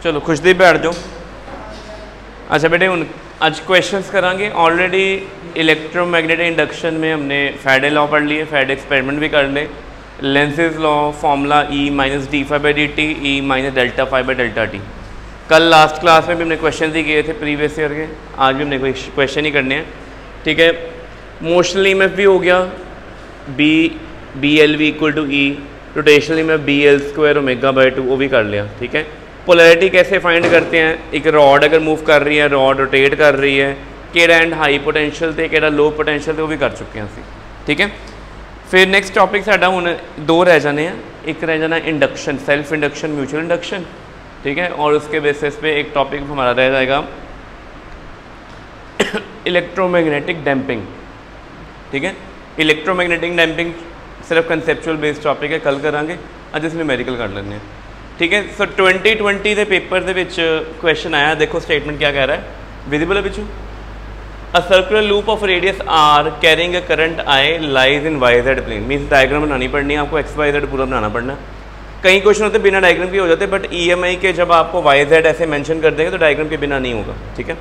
चलो खुशदी बैठ जाओ। अच्छा बेटे हूँ अज क्वेश्चंस करांगे। ऑलरेडी इलेक्ट्रोमैग्नेटिक इंडक्शन में हमने फैराडे लॉ पढ़ लिए, फैराडे एक्सपेरिमेंट भी कर ले, Lenz's law, formula E minus d∅dt, E minus delta phi by delta t. कल लास्ट क्लास में भी हमने क्वेश्चन ही किए थे प्रीवियस ईयर के, आज भी हमने कोई क्वेश्चन ही करने हैं। ठीक है, मोशनल ईएमएफ भी हो गया, BL equal to E, rotational EMF BL² omega by 2 वो भी कर लिया। ठीक है, पोलैरिटी कैसे फाइंड करते हैं, एक रॉड अगर मूव कर रही है, रॉड रोटेट कर रही है, केड़ा एंड हाई पोटेंशियल थे केड़ा लो पोटेंशियल थे वो भी कर चुके हैं असी। ठीक है, फिर नेक्स्ट टॉपिक साडा हुण दो रह जाने हैं, एक रह जाना induction, self induction, mutual induction. ठीक है, और उसके बेसिस पे एक टॉपिक हमारा रह जाएगा इलेक्ट्रोमैग्नेटिक डैम्पिंग। ठीक है, इलेक्ट्रोमैग्नेटिक डैम्पिंग सिर्फ कंसेप्चुअल बेस्ड टॉपिक है, कल करांगे, अज इस न्यूमेरिकल कर लेंगे। ठीक है, सो 2020 के पेपर के क्वेश्चन आया, देखो स्टेटमेंट क्या कह रहा है, विजिबल है पिछू। A circular loop of radius R carrying a current I lies in YZ plane. Means diagram बनानी पड़नी है आपको, XYZ पूरा बनाना पड़ना। कई क्वेश्चन होते बिना डायग्राम के हो जाते, बट EMI के जब आपको YZ ऐसे मेंशन कर देंगे तो डायग्राम के बिना नहीं होगा। ठीक है,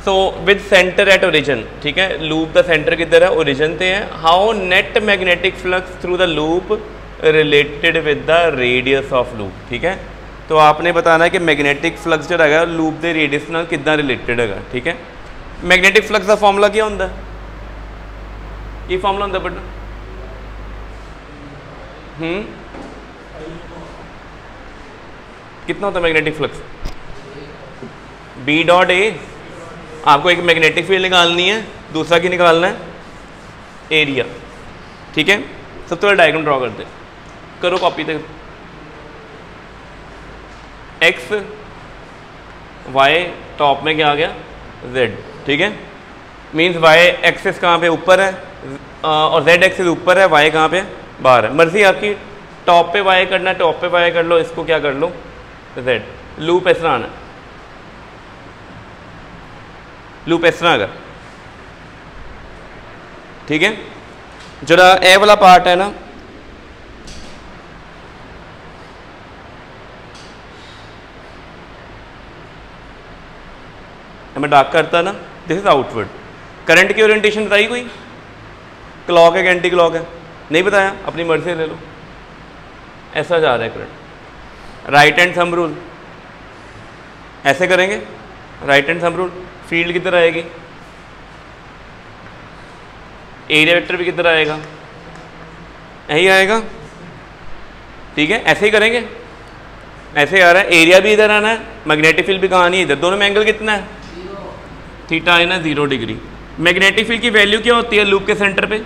so with centre at origin. ठीक है, लूप द सेंटर किधर है, ओरिजिन पे है। How net magnetic flux through the loop related with the radius of loop. ठीक है, तो आपने बताना है कि मैग्नेटिक फ्लक्स जो है लूप के रेडियस नाल कितना रिलेटेड है। ठीक है, मैग्नेटिक फ्लक्स का फॉर्मूला क्या होता है, ये फॉर्मूला होता बट कितना होता है मैग्नेटिक फ्लक्स, B.A। आपको एक मैग्नेटिक फील्ड निकालनी है, दूसरा की निकालना है एरिया। ठीक है, सबसे पहले डायग्राम ड्रॉ करते, करो कॉपी तक। X Y टॉप में क्या आ गया Z। ठीक है, मीन्स Y एक्सिस कहाँ पे ऊपर है और Z एक्सिस ऊपर है, Y कहाँ पे बाहर है। मर्जी आपकी, टॉप पे Y करना है टॉप पे Y कर लो, इसको क्या कर लो Z। लूप इस तरह आना, लूप इस तरह अगर। ठीक है, जरा ए वाला पार्ट है ना, मैं डार्क करता ना, दिस इज आउटवर्ड। करंट की ओरिएंटेशन बताई कोई, क्लॉक है कि एंटी क्लॉक है, नहीं बताया, अपनी मर्जी से ले लो। ऐसा जा रहा है current, right hand thumb rule ऐसे करेंगे, right hand thumb rule. Field किधर आएगी, एरिया वेक्टर भी किधर आएगा, यही आएगा। ठीक है, ऐसे ही करेंगे, ऐसे आ रहा है, एरिया भी इधर आना है, मैग्नेटिक फील्ड भी कहाँ नहीं, इधर। दोनों में एंगल कितना है, थीटा है ना 0 डिग्री। मैग्नेटिक फील्ड की वैल्यू क्या होती है लूप के सेंटर पे,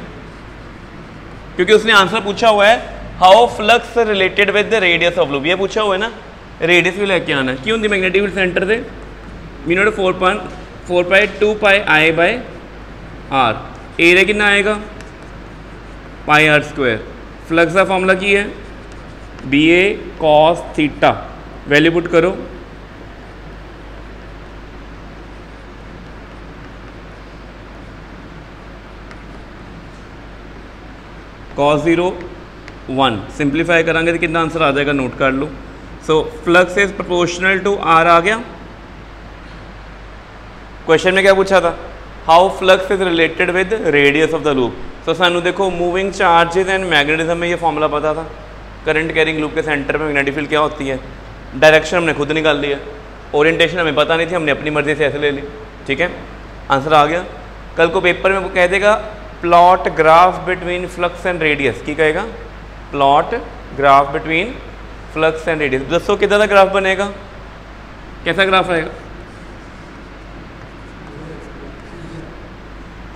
क्योंकि उसने आंसर पूछा हुआ है how flux related with the radius of loop, ये पूछा हुआ है ना, रेडियस भी लेके आना है। क्यों होती मैग्नेटिक फील्ड सेंटर से, मीनोट 4π2πI/r। एरिया कितना आएगा πr²। फ्लक्स का फॉर्मूला की है BA cos theta, value put करो, cos 0 1। सिंप्लीफाई करांगे तो कितना आंसर आ जाएगा, नोट कर लो। So flux is proportional to R आ गया। क्वेश्चन में क्या पूछा था, how flux is related with radius of the loop. So सानू देखो मूविंग चार्जेस एंड मैग्नेटिज्म में ये फॉर्मूला पता था, करंट कैरिंग लूप के सेंटर में मैग्नेटिक फील्ड क्या होती है, डायरेक्शन हमने खुद निकाल लिया, ओरिएंटेशन हमें पता नहीं थी, हमने अपनी मर्जी से ऐसे ले ली। ठीक है, आंसर आ गया। कल को पेपर में वो कह देगा plot graph between flux and radius, की कहेगा plot graph between flux and radius. दसो कितना ग्राफ बनेगा, कैसा ग्राफ आएगा,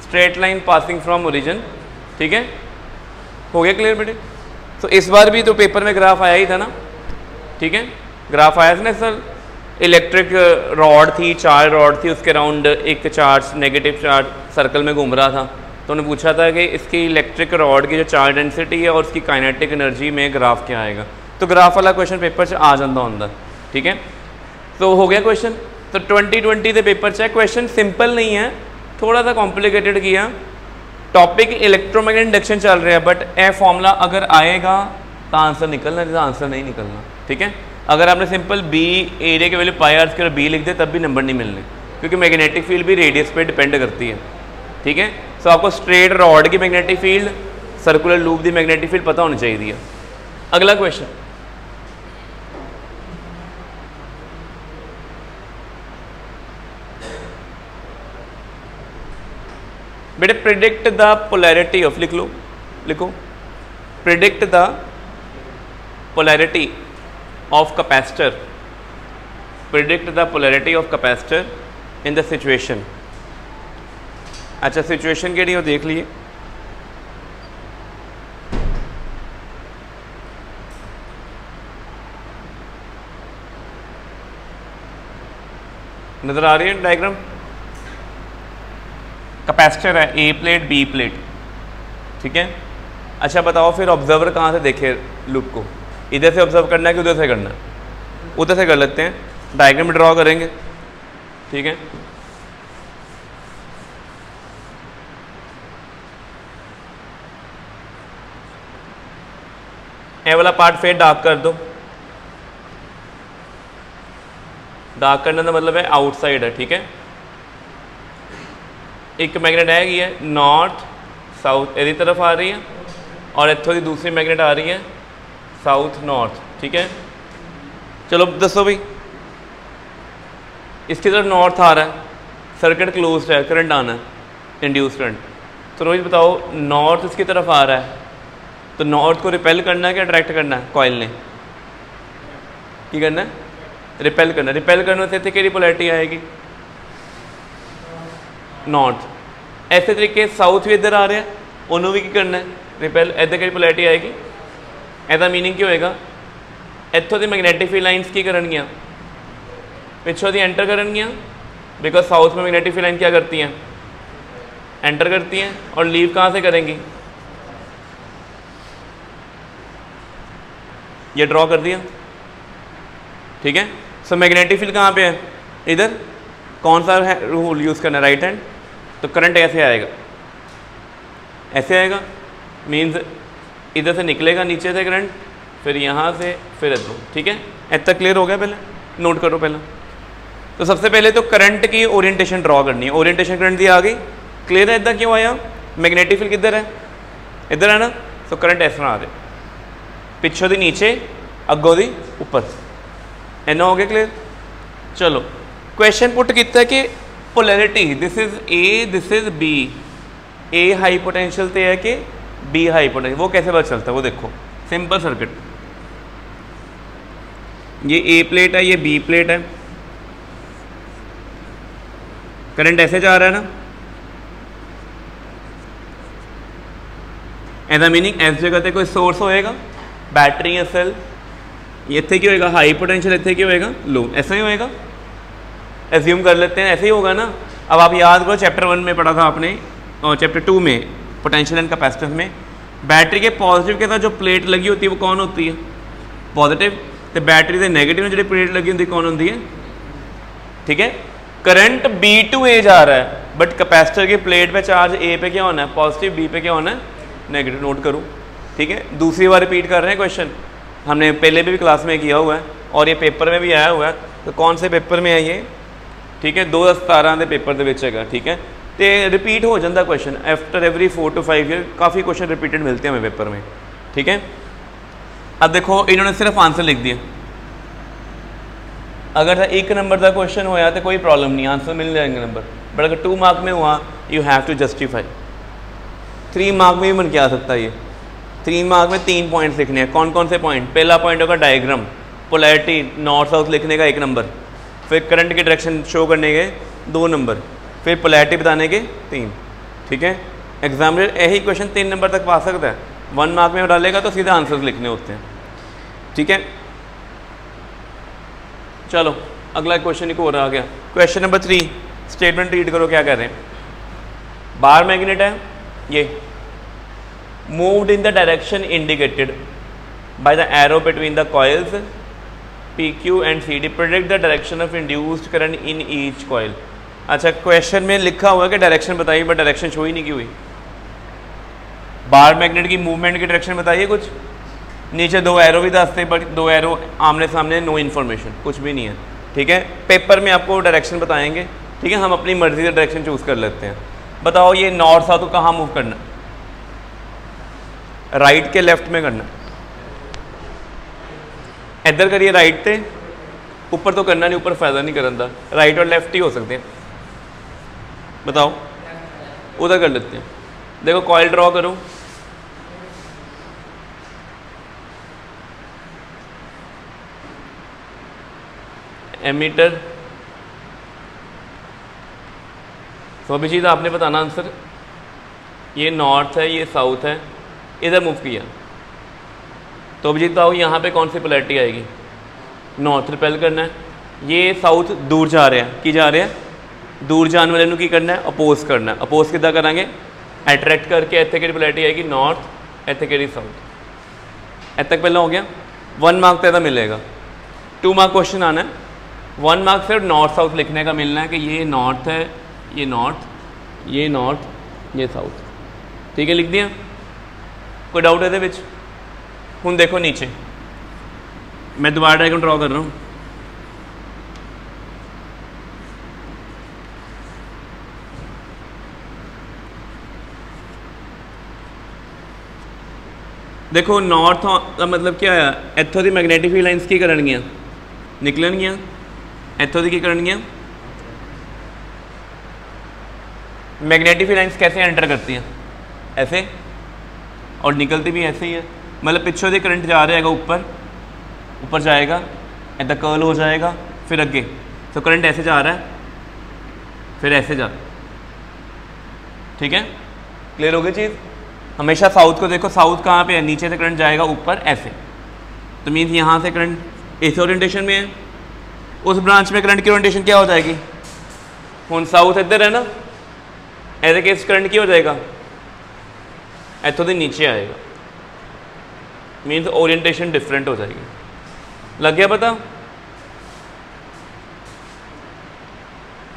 straight line passing from origin. ठीक है, हो गया क्लियर बेटे। तो इस बार भी तो पेपर में ग्राफ आया ही था ना। ठीक है, ग्राफ आया था ना सर, इलेक्ट्रिक रॉड थी, चार्ज रॉड थी, उसके राउंड एक चार्ज नेगेटिव चार्ज सर्कल में घूम रहा था, तो उन्होंने पूछा था कि इसकी इलेक्ट्रिक रॉड की जो चार्ज डेंसिटी है और उसकी काइनेटिक एनर्जी में ग्राफ क्या आएगा। तो ग्राफ वाला क्वेश्चन पेपर से आ जाता होंगे। ठीक है, तो हो गया क्वेश्चन। तो 2020 के पेपर से क्वेश्चन सिंपल नहीं है, थोड़ा सा कॉम्प्लिकेटेड किया। टॉपिक इलेक्ट्रोमैग्नेटिक इंडक्शन चल रहा है, बट ए फॉर्मूला अगर आएगा तो आंसर निकलना, नहीं तो आंसर नहीं निकलना। ठीक है, अगर आपने सिंपल बी एरिया की value pi r square B लिख दे तब भी नंबर नहीं मिलने, क्योंकि मैग्नेटिक फील्ड भी रेडियस पे डिपेंड करती है। ठीक है, सो आपको स्ट्रेट रॉड की मैग्नेटिक फील्ड, सर्कुलर लूप की मैग्नेटिक फील्ड पता होनी चाहिए। अगला क्वेश्चन, बेटे प्रिडिक्ट द पोलैरिटी ऑफ, लिख लो, लिखो, predict the polarity of capacitor, predict the polarity of capacitor in the situation. अच्छा सिचुएशन केड़ी हो देख लिए, नजर आ रही है डायग्राम? कैपेसिटर है, ए प्लेट बी प्लेट, ठीक है। अच्छा बताओ फिर ऑब्जर्वर कहाँ से देखे लूप को, इधर से ऑब्जर्व करना है कि उधर से करना है? उधर से कर लेते हैं, डायग्राम ड्रॉ करेंगे, ठीक है। ये वाला पार्ट फिर डार्क कर दो, डार्क करने का मतलब है आउटसाइड है, ठीक है। एक मैग्नेट है ये नॉर्थ साउथ इधर तरफ आ रही है, और इतों की दूसरी मैग्नेट आ रही है साउथ नॉर्थ, ठीक है। चलो दसो भाई, इसकी तरफ नॉर्थ आ रहा है, सर्किट क्लोज है, करंट आना है, इंड्यूस करंट। तो रोहित बताओ नॉर्थ इसकी तरफ आ रहा है, तो नॉर्थ को रिपेल करना है कि अट्रैक्ट करना है? कॉइल ने की करना है, रिपेल करना है। रिपेल करने से इतने पोलैरिटी आएगी नॉर्थ। ऐसे तरीके साउथ भी इधर आ रहा है, उन्होंने भी की करना है रिपेल, इधर की पोलैरिटी आएगी। ऐसा मीनिंग क्यों होएगा? इतों की मैग्नेटिक फील्ड लाइन्स की करनगियाँ पिछों दी एंटर करनगियाँ, बिकॉज साउथ में मैग्नेटिक फील्ड लाइन क्या करती हैं? एंटर करती हैं, और लीव कहाँ से करेंगी? ये ड्रॉ कर दिया, ठीक है। सो मैग्नेटिक फील्ड कहाँ पे है? इधर। कौन सा है रूल यूज़ करना है? Right hand. तो करंट ऐसे आएगा, ऐसे आएगा, मीन्स इधर से निकलेगा नीचे से करंट, फिर यहाँ से फिर इधर, ठीक है। इतना क्लियर हो गया? पहले नोट करो पहले। तो सबसे पहले तो करंट की ओरिएंटेशन ड्रॉ करनी है। ओरिएंटेशन करंट दी आ गई, क्लियर है? इतना क्यों आया? मैग्नेटिक फील्ड किधर है? इधर है ना। तो करंट ऐसा आ जाए, पिछों दी नीचे, अगों दी ऊपर, इन्ना हो गया क्लियर। चलो क्वेश्चन पुट किया कि polarity this is A this is B, A high potential से है कि बी हाई पोटेंशियल, वो कैसे पता चलता है? वो देखो, सिंपल सर्किट, ये ए प्लेट है, ये बी प्लेट है, करंट ऐसे जा रहा है ना, ऐसा मीनिंग इस जगह पे कोई सोर्स होएगा, बैटरी या सेल, इतने की होएगा हाई पोटेंशियल, इतने की होएगा लो, ऐसा ही होएगा, एज्यूम कर लेते हैं ऐसे ही होगा ना। अब आप याद करो चैप्टर 1 में पढ़ा था आपने, और चैप्टर 2 में पोटेंशियल एंड कैपेसिटेंस में, बैटरी के पॉजिटिव के साथ जो प्लेट लगी होती है वो कौन होती है? पॉजिटिव। तो बैटरी के नेगेटिव में जो प्लेट लगी होती है कौन होती है? ठीक है। करंट B टू A जा रहा है, बट कैपेसिटर की प्लेट पे चार्ज A पे क्या होना है? पॉजिटिव, B पे क्या होना है? नेगेटिव। नोट करो, ठीक है। दूसरी बार रिपीट कर रहे हैं क्वेश्चन, हमने पहले भी क्लास में किया हुआ है और ये पेपर में भी आया हुआ है। तो कौन से पेपर में है ये? ठीक है, 2017 के पेपर के विच है, ठीक है। तो रिपीट हो जाता question after every 4 to 5 year, काफ़ी क्वेश्चन रिपीटेड मिलते हैं हमें पेपर में, ठीक है। अब देखो इन्होंने सिर्फ आंसर लिख दिया, अगर 1 नंबर का क्वेश्चन होया तो कोई प्रॉब्लम नहीं, आंसर मिल जाएंगे नंबर, बट अगर 2 मार्क में हुआ you have to justify. 3 mark में भी बन के आ सकता है ये। 3 मार्क में 3 पॉइंट्स लिखने हैं। कौन कौन से पॉइंट? पहला पॉइंट होगा डायग्राम, पोलैरिटी नॉर्थ साउथ लिखने का 1 नंबर, फिर करंट की डायरेक्शन शो करने के 2 नंबर, फिर पोलैरिटी बताने के 3, ठीक है। एग्जामिनर यही क्वेश्चन 3 नंबर तक पा सकता है, 1 मार्क में डालेगा तो सीधा आंसर लिखने होते हैं, ठीक है। चलो अगला क्वेश्चन एक और आ गया, क्वेश्चन नंबर 3। स्टेटमेंट रीड करो, क्या कह रहे हैं? बार मैग्नेट है ये, moved in the direction indicated by the arrow between the coils PQ and CD, predict the direction of induced current in each coil. अच्छा क्वेश्चन में लिखा हुआ है कि डायरेक्शन बताइए, बट डायरेक्शन शो ही नहीं की हुई। बार मैग्नेट की मूवमेंट की डायरेक्शन बताइए कुछ, नीचे 2 एरो भी दसते, बट 2 एरो आमने सामने, नो इन्फॉर्मेशन, कुछ भी नहीं है। ठीक है, पेपर में आपको डायरेक्शन बताएंगे। ठीक है, हम अपनी मर्जी से डायरेक्शन चूज़ कर लेते हैं। बताओ ये नॉर्थ साउथ को कहाँ मूव करना, राइट के लेफ्ट में करना, इधर करिए राइट थे, ऊपर तो करना नहीं, ऊपर फायदा नहीं करना, राइट और लेफ्ट ही हो सकते हैं। बताओ, उधर कर लेते हैं। देखो कॉइल ड्रॉ करो, एमीटर, तो अभी चीज़ आपने बताना आंसर, ये नॉर्थ है, ये साउथ है, इधर मूव किया, तो अभी बताओ यहाँ पे कौन सी पोलैरिटी आएगी, नॉर्थ रिपेल करना है, ये साउथ दूर जा रहे हैं, की जा रहे हैं, दूर जाने वाले की करना है, अपोज करना है। अपोज कितना करांगे, अट्रैक्ट करके इतने की पोलैरिटी आएगी नॉर्थ, इतने की साउथ। इतने तक पहला हो गया, 1 मार्क तो मिलेगा। 2 मार्क क्वेश्चन आना है, 1 मार्क सिर्फ नॉर्थ साउथ लिखने का मिलना है कि ये नॉर्थ है, ये नॉर्थ, ये नॉर्थ, ये साउथ। ठीक है, लिख दिया, कोई डाउट है ये? हूँ देखो नीचे मैं दोबारा डायग्राम ड्रॉ कर रहा हूँ। देखो नॉर्थ का मतलब क्या है, इतों की मैग्नेटिक फील्ड लाइन्स की करनगियाँ निकलनगियाँ, इतों की करनगियाँ मैग्नेटिक फील्ड लाइन्स कैसे एंटर करती हैं, ऐसे, और निकलती भी ऐसे ही है। मतलब पिछों से करंट जा रहा है ऊपर, ऊपर जाएगा, इधर कर्ल हो जाएगा, फिर अगे, तो करंट ऐसे जा रहा है, फिर ऐसे जा रहा है। ठीक है, क्लियर हो गई चीज़? हमेशा साउथ को देखो, साउथ कहाँ पे है, नीचे से करंट जाएगा ऊपर ऐसे, तो मीन्स यहाँ से करंट इस ओरिएंटेशन में है, उस ब्रांच में करंट की ओरिएंटेशन क्या हो जाएगी, हूँ साउथ इधर है ना, ऐसे केस करंट की हो जाएगा, इतों से नीचे आएगा, मीन्स ओरिएंटेशन डिफरेंट हो जाएगी। लग गया पता?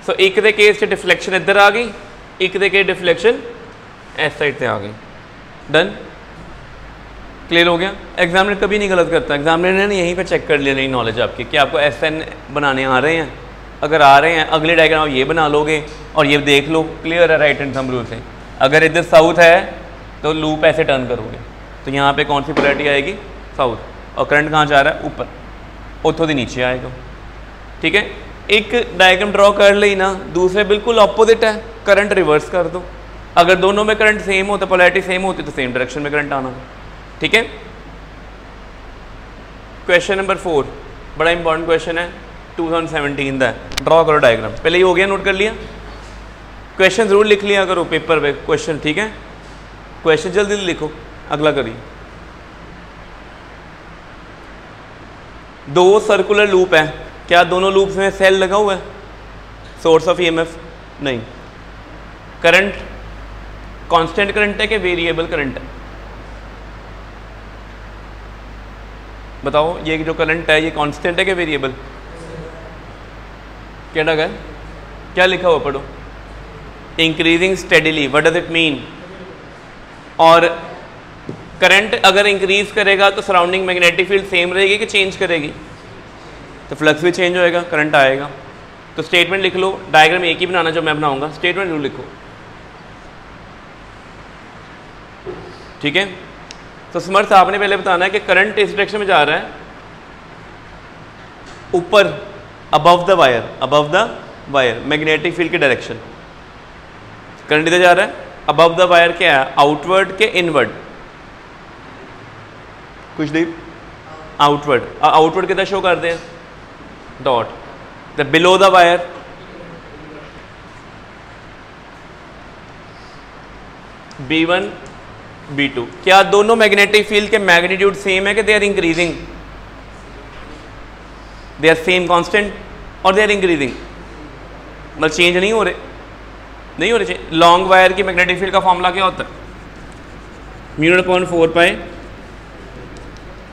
सो एक दे केस से डिफ्लेक्शन इधर आ गई, एक दे केस डिफ्लेक्शन इस साइड से आ गई। डन, क्लियर हो गया? एग्जामिनर कभी नहीं गलत करता, एग्जामिनर ने यहीं पे चेक कर लिया नहीं नॉलेज आपकी कि आपको SN बनाने आ रहे हैं। अगर आ रहे हैं, अगले डायग्राम आप ये बना लोगे और ये देख लो, क्लियर है राइट हैंड थंब रूल से। अगर इधर साउथ है तो लूप ऐसे टर्न करोगे, तो यहाँ पे कौन सी पोलैरिटी आएगी, साउथ, और करंट कहाँ जा रहा है, ऊपर, उतों से नीचे आएगा। ठीक है, एक डायग्राम ड्रॉ कर ली ना, दूसरे बिल्कुल ऑपोजिट है, करंट रिवर्स कर दो। अगर दोनों में करंट सेम हो तो पोलैरिटी सेम होती तो सेम डायरेक्शन में करंट आना। ठीक है, क्वेश्चन नंबर 4 बड़ा इंपॉर्टेंट क्वेश्चन है, 2017 का है। ड्रॉ करो डायग्राम, पहले ही हो गया, नोट कर लिया, क्वेश्चन जरूर लिख लिया करो पेपर पे क्वेश्चन। ठीक है, क्वेश्चन जल्दी लिखो, अगला करिए। 2 सर्कुलर लूप है, क्या दोनों लूप्स में सेल लगा हुआ है, सोर्स ऑफ EMF नहीं, करंट कांस्टेंट करंट है कि वेरिएबल करंट है, बताओ, ये जो करंट है ये कांस्टेंट है कि वेरिएबल, क्या है, क्या लिखा हुआ पढ़ो, increasing steadily, what does it mean. और करंट अगर इंक्रीज करेगा तो सराउंडिंग मैग्नेटिक फील्ड सेम रहेगी कि चेंज करेगी, तो फ्लक्स भी चेंज होएगा, करंट आएगा। तो स्टेटमेंट लिख लो, डायग्राम एक ही बनाना जो मैं बनाऊंगा, स्टेटमेंट जरूर लिखो। ठीक है, तो समर्थ आपने पहले बताना है कि करंट इस डायरेक्शन में जा रहा है, ऊपर, above the wire, above the wire, magnetic field की डायरेक्शन, करंट इधर जा रहा है, अबव द वायर क्या है, आउटवर्ड के इनवर्ड, कुछ देर आउटवर्ड, आउटवर्ड कितना शो करते हैं, dot, the below the wire, B1 B2, क्या दोनों मैग्नेटिक फील्ड के मैग्नीट्यूड सेम है कि they are increasing, they are same constant और दे आर इंक्रीजिंग, मतलब चेंज नहीं हो रहे, नहीं हो रहे। लॉन्ग वायर की मैग्नेटिक फील्ड का फॉर्मूला क्या होता है, μ0/4π,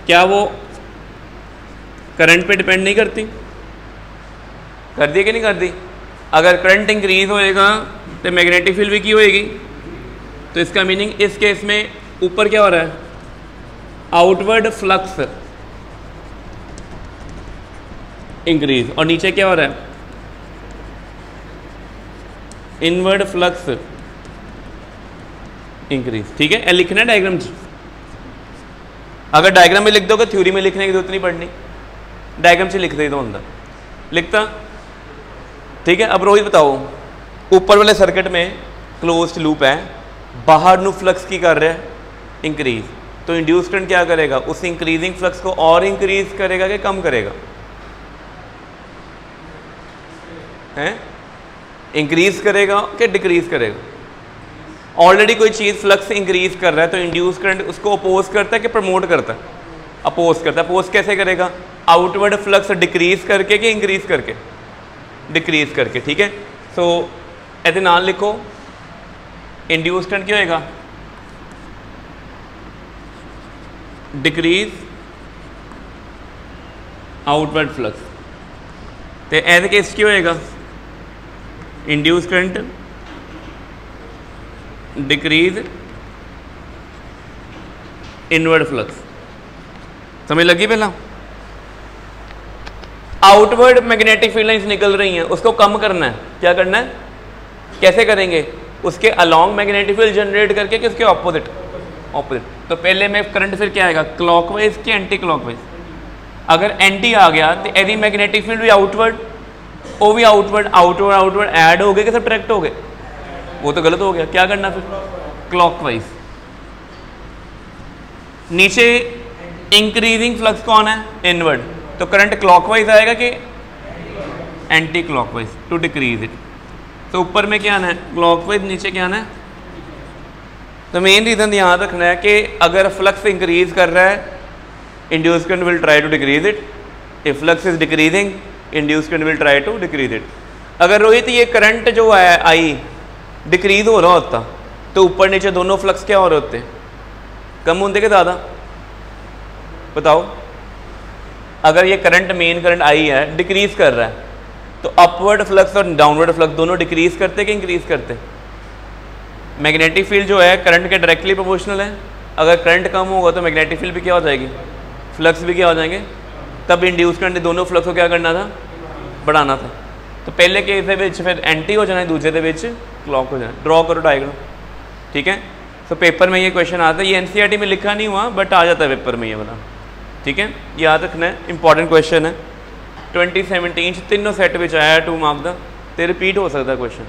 क्या वो करंट पे डिपेंड नहीं करती, कर दी कि नहीं कर दी। अगर करंट इंक्रीज होएगा तो मैग्नेटिक फील्ड भी की होएगी, तो इसका मीनिंग इस केस में ऊपर क्या हो रहा है, आउटवर्ड फ्लक्स इंक्रीज, और नीचे क्या हो रहा है, इनवर्ड फ्लक्स इंक्रीज। ठीक है, लिखना है डायग्राम। अगर डायग्राम में लिख दोगे थ्योरी में लिखने की जरूरत नहीं पड़नी, डायग्राम से लिख दे दो अंदर लिखता। ठीक है, अब रोहित बताओ, ऊपर वाले सर्किट में क्लोज्ड लूप है, बाहर नु फ्लक्स की कर रहा है इंक्रीज, तो इंड्यूस करंट क्या करेगा, उस इंक्रीजिंग फ्लक्स को और इंक्रीज करेगा कि कम करेगा, हैं इंक्रीज करेगा कि डिक्रीज करेगा। ऑलरेडी कोई चीज़ फ्लक्स इंक्रीज कर रहा है तो इंड्यूस करंट उसको अपोज करता है कि प्रमोट करता है, अपोज करता है। अपोज कैसे करेगा, आउटवर्ड फ्लक्स डिक्रीज करके कि इंक्रीज करके, डिक्रीज करके। ठीक है, सो ऐसे नाम लिखो, इंड्यूस करंट क्या होएगा, डिक्रीज आउटवर्ड फ्लक्स, तो ऐसे केस क्या होएगा, induce current decrease inward flux. समझ लगी पहला, आउटवर्ड मैग्नेटिक फील्ड लाइंस निकल रही हैं, उसको कम करना है, क्या करना है, कैसे करेंगे, उसके अलोंग मैग्नेटिक फील्ड जनरेट करके कि उसके ऑपोजिट, ऑपोजिट। तो पहले में करंट फिर क्या आएगा, क्लॉकवाइज कि एंटी क्लॉकवाइज। अगर एंटी आ गया तो एदी मैग्नेटिक फील्ड भी आउटवर्ड, वो भी आउटवर्ड, आउटवर्ड आउटवर्ड ऐड हो गए कि सब्ट्रैक्ट हो गए, वो तो गलत हो गया। क्या करना फिर, क्लॉकवाइज। नीचे इंक्रीजिंग फ्लक्स कौन है, इनवर्ड, तो करंट क्लॉकवाइज आएगा कि anti clockwise to decrease it. तो ऊपर में क्या आना है, क्लॉकवाइज, नीचे क्या आना है। तो मेन रीज़न याद रखना है कि अगर फ्लक्स इंक्रीज कर रहा है, induce current will try to decrease it, if flux is decreasing, induce current will try to decrease it. अगर रोहित ये करंट जो है आई डिक्रीज हो रहा होता तो ऊपर नीचे दोनों फ्लक्स क्या हो रहे होते, कम होते कि ज़्यादा, बताओ। अगर ये करंट मेन करंट आई है डिक्रीज कर रहा है तो अपवर्ड फ्लक्स और डाउनवर्ड फ्लक्स दोनों डिक्रीज करते कि इंक्रीज करते। मैग्नेटिक फील्ड जो है करंट के डायरेक्टली प्रोपोर्शनल है, अगर करंट कम होगा तो मैग्नेटिक फील्ड भी क्या हो जाएगी, फ्लक्स भी क्या हो जाएंगे। तब इंड्यूस करंट दोनों फ्लक्स को क्या करना था, बढ़ाना था। तो पहले केस दे विच फिर एंटी हो जाना, दूसरे दे विच क्लॉक हो जाना। ड्रॉ करो डायग्राम। ठीक है, तो पेपर में ये क्वेश्चन आता है, ये एनसीईआरटी में लिखा नहीं हुआ बट आ जाता है पेपर में ये वाला। ठीक है, याद रखना है, इंपॉर्टेंट क्वेश्चन है। 2017 तीनों सेट में आया 2 मार्क का, तो रिपीट हो सकता है क्वेश्चन।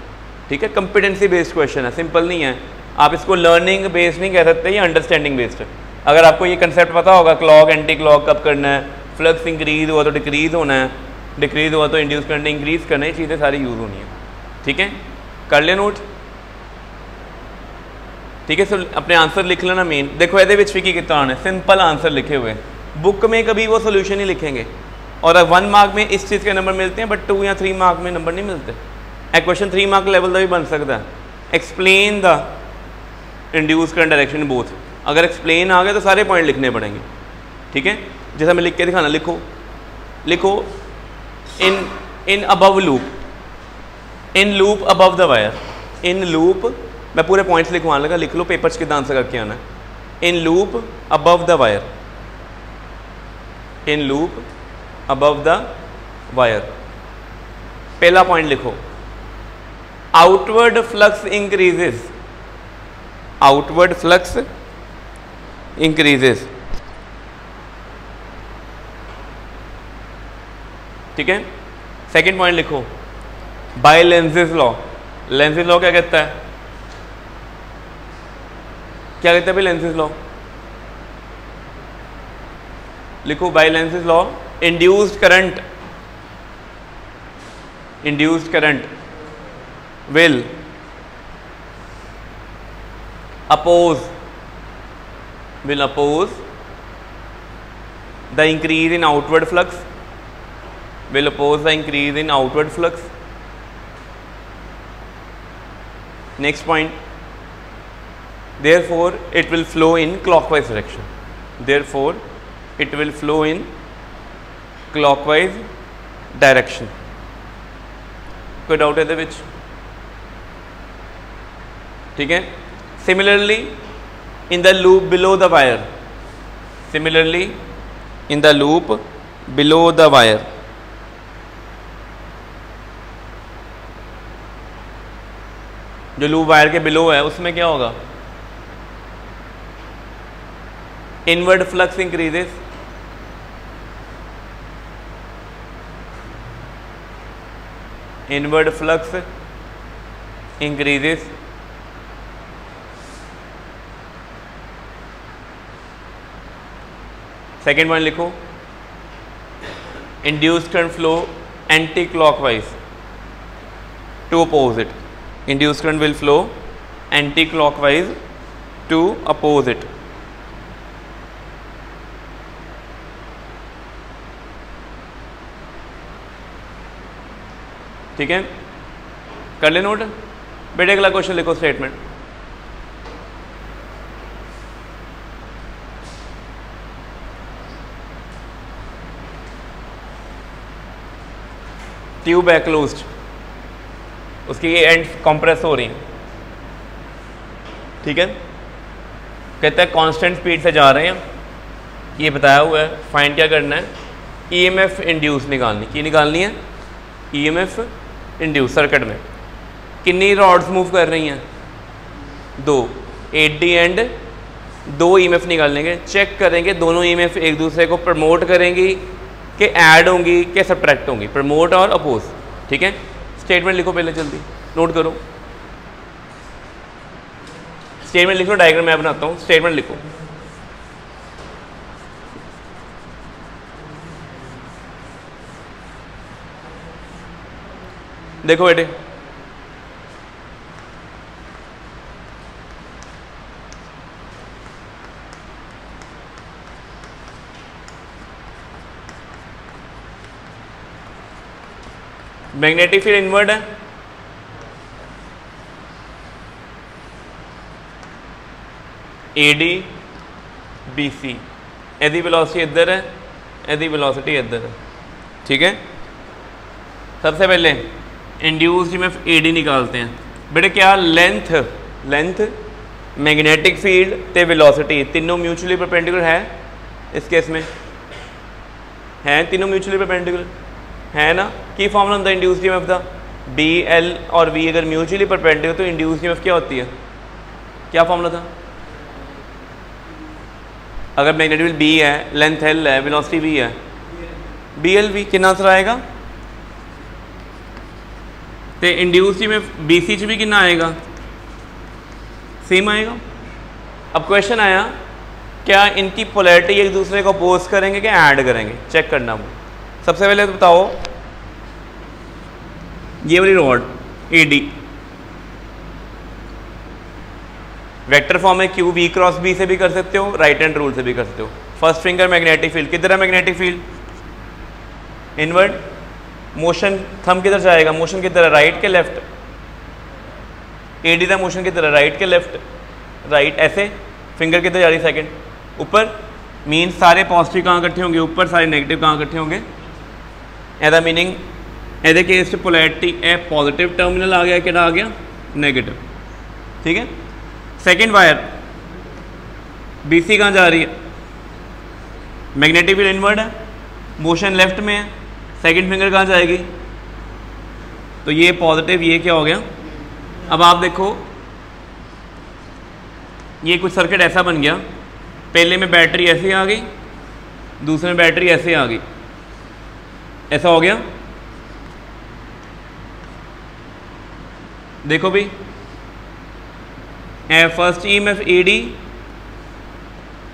ठीक है, कंपिटेंसी बेस्ड क्वेश्चन है, सिंपल नहीं है। आप इसको लर्निंग बेस्ड नहीं कह सकते, ये अंडरस्टैंडिंग बेस्ड है। अगर आपको ये कंसेप्ट पता होगा, क्लॉक एंटी क्लॉक कब करना है, फ्लक्स इंक्रीज हुआ तो डिक्रीज होना है, डिक्रीज हुआ तो इंड्यूस करना, इंक्रीज करना, ये चीज़ें सारी यूज़ होनी है। ठीक है, कर ले नोट। ठीक है, सो अपने आंसर लिख लेना। मेन देखो ये भी कितना आना है, सिंपल आंसर लिखे हुए। बुक में कभी वो सोल्यूशन ही लिखेंगे, और 1 मार्क में इस चीज़ के नंबर मिलते हैं बट 2 या 3 मार्क में नंबर नहीं मिलते। एक क्वेश्चन 3 मार्क लेवल का भी बन सकता है, explain the induce current direction both. अगर एक्सप्लेन आ गया तो सारे पॉइंट लिखने पड़ेंगे। ठीक है, जैसा मैं लिख के दिखाना, लिखो लिखो in above loop, in loop above the wire, in loop, मैं पूरे पॉइंट्स लिखवाने लगा, लिख लो, पेपर्स के आंसर करके आना है। In loop above the wire, in loop above the wire. पहला पॉइंट लिखो, outward flux increases, outward flux increases. ठीक है, सेकंड पॉइंट लिखो, by Lenz's law. Lenz's law क्या कहता है, क्या कहता है भाई लेंजेस लॉ, लिखो by Lenz's law, induced current, induced current will oppose, will oppose the increase in outward flux, will oppose the increase in outward flux. Next point, therefore it will flow in clockwise direction, therefore it will flow in clockwise direction. कोई doubt है विच? ठीक है, similarly in the loop below the wire, similarly in the loop below the wire, जो loop wire के below है उसमें क्या होगा, inward flux increases, inward flux increases, second one लिखो, induced current flow anti clockwise to oppose it, induced current will flow anti clockwise to oppose it. ठीक है, कर ले नोट बेटे। अगला क्वेश्चन लिखो, स्टेटमेंट। ट्यूब है क्लोज्ड, उसकी एंड कंप्रेस हो रही हैं, ठीक है। कहता है कांस्टेंट स्पीड से जा रहे हैं, ये बताया हुआ है। फाइंड क्या करना है, ईएमएफ इंड्यूस निकालनी, की निकालनी है, ईएमएफ इंड्यूस। सर्किट में कितनी रॉड्स मूव कर रही हैं, 2, एडी एंड 2 ईएमएफ निकालेंगे। चेक करेंगे दोनों ईएमएफ एक दूसरे को प्रमोट करेंगी कि ऐड होंगी कि सब्ट्रैक्ट होंगी, प्रमोट और अपोज। ठीक है, स्टेटमेंट लिखो पहले, जल्दी नोट करो। स्टेटमेंट लिखो, डायग्राम मैं बनाता हूँ। स्टेटमेंट लिखो, देखो बेटे, मैग्नेटिक फील्ड इनवर्ड है, एडी बीसी, एदी वेलोसिटी इधर है, एदी वेलोसिटी इधर है। ठीक है, सबसे पहले इंड्यूस्ड ईएमएफ एडी निकालते हैं। बेटे क्या लेंथ मैग्नेटिक फील्ड ते वेलोसिटी तीनों म्यूचुअली परपेंडिकुलर है इस केस में, है तीनों म्यूचुअली परपेंडिकुलर है ना। की फॉर्मूला होता है इंड्यूस्ड ईएमएफ का, बी एल और वी अगर म्यूचुअली परपेंडिकुलर तो इंड्यूस्ड ईएमएफ क्या होती है, क्या फॉर्मूला था। अगर मैग्नेटिक फील्ड बी है, लेंथ एल है, वेलोसिटी वी है, बी एल वी कितना आंसर आएगा। तो इंड्यूस्ड ईएमएफ बीसी च भी कितना आएगा, सेम आएगा। अब क्वेश्चन आया क्या इनकी पोलैरिटी एक दूसरे को अपोज करेंगे कि ऐड करेंगे, चेक करना। वो सबसे पहले तो बताओ, ये वाली रॉड एडी वेक्टर फॉर्म है, क्यू वी क्रॉस बी से भी कर सकते हो, राइट हैंड रूल से भी कर सकते हो। फर्स्ट फिंगर मैग्नेटिक फील्ड, किधर है magnetic field, inward. Motion thumb किधर जाएगा, मोशन किधर है, राइट के लेफ्ट। एडी का मोशन किधर है, राइट के लेफ्ट, राइट। ऐसे फिंगर किधर जा रही, सेकंड ऊपर। मीन सारे पॉजिटिव कहाँ इकट्ठे होंगे, ऊपर, सारे नेगेटिव कहाँ इकट्ठे होंगे। एदा मीनिंग एदे केस पोलैरिटी ए पॉजिटिव टर्मिनल आ गया, क्या आ गया, नेगेटिव। ठीक है, सेकेंड वायर बीसी कहाँ जा रही है, मैग्नेटिक फील्ड इनवर्ड है, मोशन लेफ्ट में है, सेकंड फिंगर कहाँ जाएगी, तो ये पॉजिटिव, ये क्या हो गया। अब आप देखो ये कुछ सर्किट ऐसा बन गया, पहले में बैटरी ऐसे आ गई, दूसरे में बैटरी ऐसे आ गई, ऐसा हो गया। देखो भी फर्स्ट ईएमएफ एडी,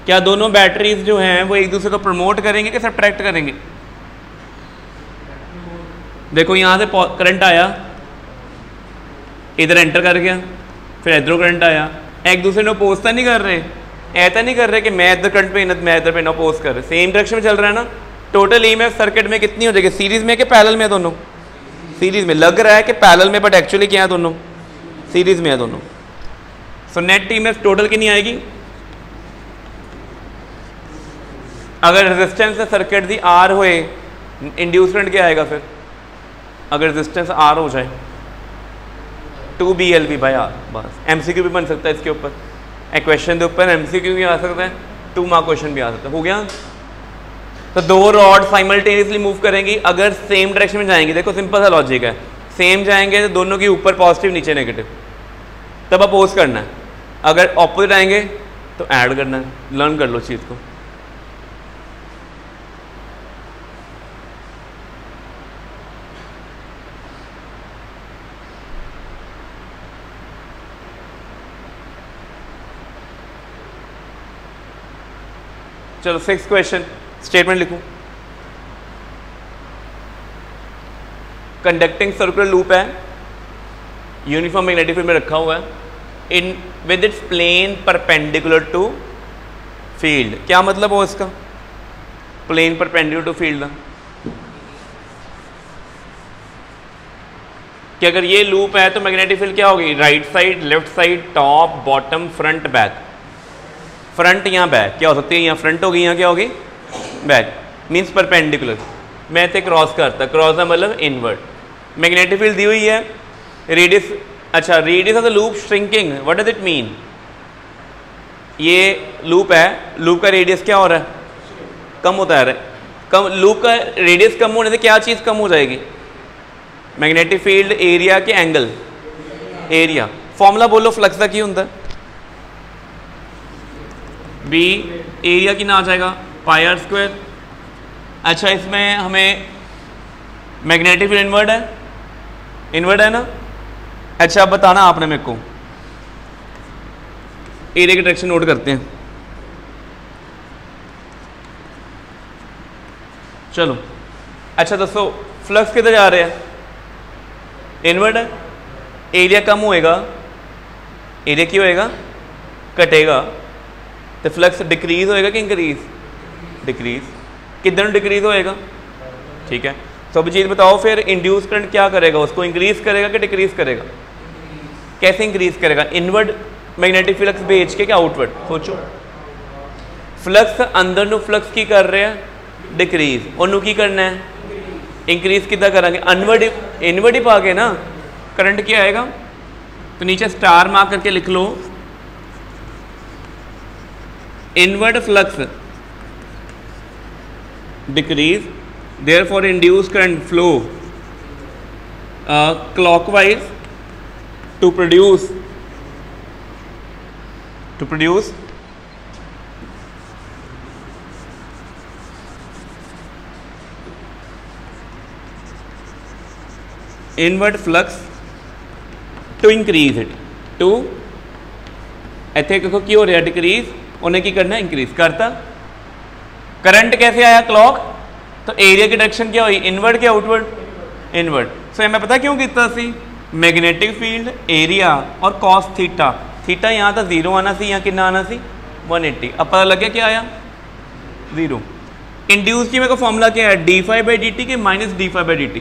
क्या दोनों बैटरीज जो हैं वो एक दूसरे को प्रमोट करेंगे कि सब्ट्रैक्ट करेंगे। देखो यहाँ से करंट आया, इधर एंटर कर गया, फिर इधरों करंट आया, एक दूसरे ने अपोज नहीं कर रहे, ऐसा नहीं कर रहे कि मैं इधर करंट पे मैं इधर पे अपोज कर रहे, सेम डायरेक्शन में चल रहा है ना। टोटल ईएमएफ सर्किट में कितनी हो जाएगी, सीरीज में कि पैरेलल में, दोनों सीरीज में। लग रहा है कि पैरेलल में, बट एक्चुअली क्या है, दोनों सीरीज में है दोनों। सो नेट ईएमएफ टोटल कितनी आएगी, अगर रेजिस्टेंस से सर्किट दी आर होए, इंड्यूस करंट क्या आएगा फिर, अगर रेजिस्टेंस आर हो जाए 2BLV बाय आर। बस एमसीक्यू भी बन सकता है इसके ऊपर, क्वेश्चन के ऊपर एमसीक्यू भी आ सकता है 2 मार्क क्वेश्चन भी आ सकता है। हो गया। तो 2 रॉड साइमल्टेनियसली मूव करेंगी अगर सेम डायरेक्शन में जाएंगी। देखो सिंपल सा लॉजिक है, सेम जाएंगे तो दोनों के ऊपर पॉजिटिव नीचे नेगेटिव, तब अपोज करना है। अगर ऑपोजिट आएंगे तो ऐड करना है। लर्न कर लो चीज़ को। चलो 6th क्वेश्चन, स्टेटमेंट लिखूं। कंडक्टिंग सर्कुलर लूप है, यूनिफॉर्म मैग्नेटिक फील्ड में रखा हुआ है, in with its plane perpendicular to field. क्या मतलब हो इसका? प्लेन परपेंडिकुलर टू फील्ड कि अगर ये लूप है तो मैग्नेटिक फील्ड क्या होगी? Right side, left side, top, bottom, front, back. Front यहाँ बैक क्या हो सकती है? यहाँ फ्रंट होगी, यहाँ क्या होगी? बैक। Means perpendicular. मैं इसे क्रॉस करता, क्रॉस का मतलब इनवर्ड। मैग्नेटिक फील्ड दी हुई है, रेडियस, अच्छा radius of the loop shrinking, what does it mean? ये लूप है, लूप का रेडियस क्या हो रहा है? कम होता है। कम, लूप का रेडियस कम होने से क्या चीज़ कम हो जाएगी? मैग्नेटिक फील्ड एरिया के एंगल, एरिया। फॉर्मूला बोलो फ्लक्स का की होता है? बी एरिया की ना आ जाएगा पाई आर स्क्वायर। अच्छा इसमें हमें मैग्नेटिक फील्ड इनवर्ड है, इनवर्ड है ना? अच्छा अब बताना आपने मेरे को, एरिया की डायरेक्शन नोट करते हैं। चलो अच्छा दोस्तों, फ्लक्स किधर जा रहे हैं? इनवर्ड है, एरिया कम होएगा, एरिया क्यों होएगा? कटेगा, तो फ्लक्स डिक्रीज होएगा कि इंक्रीज? डिक्रीज। किधर डिक्रीज होएगा? ठीक है। तो अब चीज़ बताओ फिर, इंड्यूस करंट क्या करेगा? उसको इंक्रीज करेगा कि डिक्रीज करेगा? कैसे इंक्रीज करेगा? इनवर्ड मैग्नेटिक फ्लक्स भेज के क्या आउटवर्ड? सोचो, फ्लक्स अंदर नु फ्लक्स की कर रहे हैं डिक्रीज, और नु की करना है इंक्रीज। कितना करेंगे? अनवर्ड, इनवर्ड ही पा के ना करंट क्या आएगा? तो नीचे स्टार मार्क करके लिख लो, inward flux decrease, therefore induced current flow clockwise to produce inward flux to increase it to ਇੱਥੇ देखो ਕੀ ਹੋ ਰਿਹਾ? डिक्रीज, उन्हें की करना? इंक्रीज करता। करंट कैसे आया? क्लॉक। तो एरिया की डायरेक्शन क्या हुई? इनवर्ड क्या आउटवर्ड? इनवर्ड। सो मैं पता क्यों किया सी? मैग्नेटिक फील्ड एरिया और कॉस थीटा, थीटा यहाँ था 0 आना सी, यहाँ कितना आना सी? 180। अब पता लग गया क्या आया? 0। इंड्यूस की मेरे को फॉर्मूला क्या है? d∅dt के माइनस d∅dt,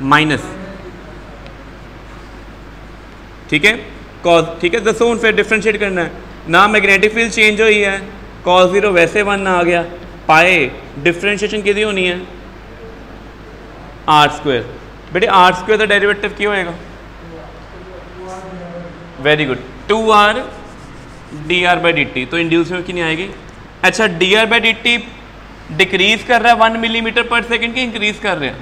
माइनस, ठीक है, कॉस, ठीक है। दसो फिर डिफ्रेंशिएट करना है ना, मैग्नेटिक फील्ड चेंज हुई है, cos 0 वैसे 1 आ गया, पाए डिफ्रेंशिएशन कितनी होनी है? R square. बेटे आर स्क्वायर का डेरिवेटिव क्या होएगा? Very good, 2r dr/dt। तो इंड्यूस में कितनी आएगी? अच्छा dr/dt डिक्रीज कर रहा है 1 मिलीमीटर पर सेकेंड की इंक्रीज कर रहे हैं?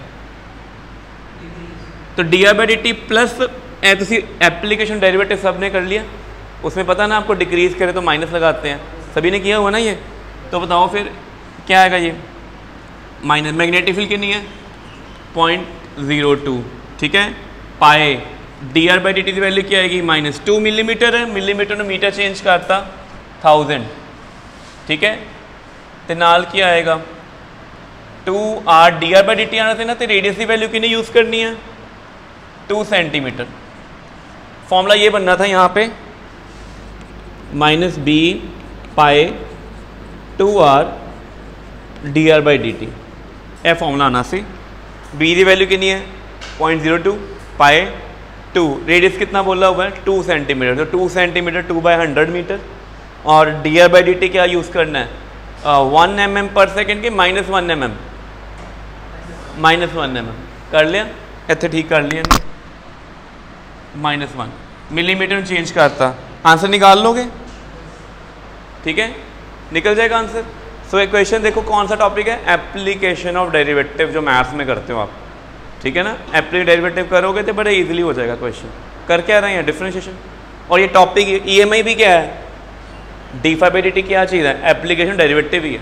तो dr/dt प्लस एप्लीकेशन डेरिवेटिव सब ने कर लिया, उसमें पता ना आपको डिक्रीज करे तो माइनस लगाते हैं, सभी ने किया हुआ ना ये। तो बताओ फिर क्या आएगा? ये माइनस, मैग्नेटिक फील्ड कितनी है? 0.02, ठीक है। पाए dr/dt की वैल्यू क्या आएगी? -2 मिलीमीटर है, मिलीमीटर में मीटर चेंज करता 1000, ठीक है। तो नाल क्या आएगा? 2r dr/dt आना थे ना, तो रेडियस की वैल्यू कितनी यूज़ करनी है? 2 सेंटीमीटर। फॉर्मूला ये बनना था यहाँ पे, -b पाए 2r dr/dt, यह फॉर्मूला आना सी। b की वैल्यू कितनी है? 0.02 पाए 2, रेडियस कितना बोला हुआ है? 2 सेंटीमीटर। तो 2 सेंटीमीटर 2/100 मीटर, और dr/dt क्या यूज़ करना है? 1 mm पर सेकेंड के -1 mm, -1 mm कर लिया, इतने ठीक कर लिया, -1 मिलीमीटर में चेंज करता। आंसर निकाल लोगे? ठीक है, निकल जाएगा आंसर। सो एक क्वेश्चन देखो कौन सा टॉपिक है, एप्लीकेशन ऑफ डेरिवेटिव, जो मैथ्स में करते हो आप, ठीक है ना। एप्लीकेशन डेरिवेटिव करोगे तो बड़े इजीली हो जाएगा क्वेश्चन। कर क्या रहे हैं, डिफरेंशिएशन। और ये टॉपिक ईएमआई भी क्या है, डी/dt क्या चीज़ है, एप्लीकेशन डेरिवेटिव ही है,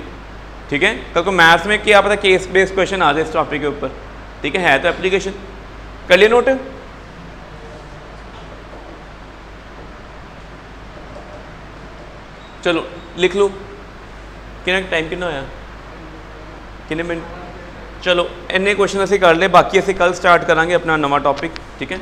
ठीक है। कल को मैथ्स में क्या पता केस बेस्ड क्वेश्चन आ जाए इस टॉपिक के ऊपर, ठीक है तो एप्लीकेशन। कर लिए नोट, चलो लिख लो। कितना टाइम कितना होया, कितने मिनट, चलो इन्ने क्वेश्चन असी कर ले, बाकी असी कल स्टार्ट करांगे अपना नवा टॉपिक, ठीक है।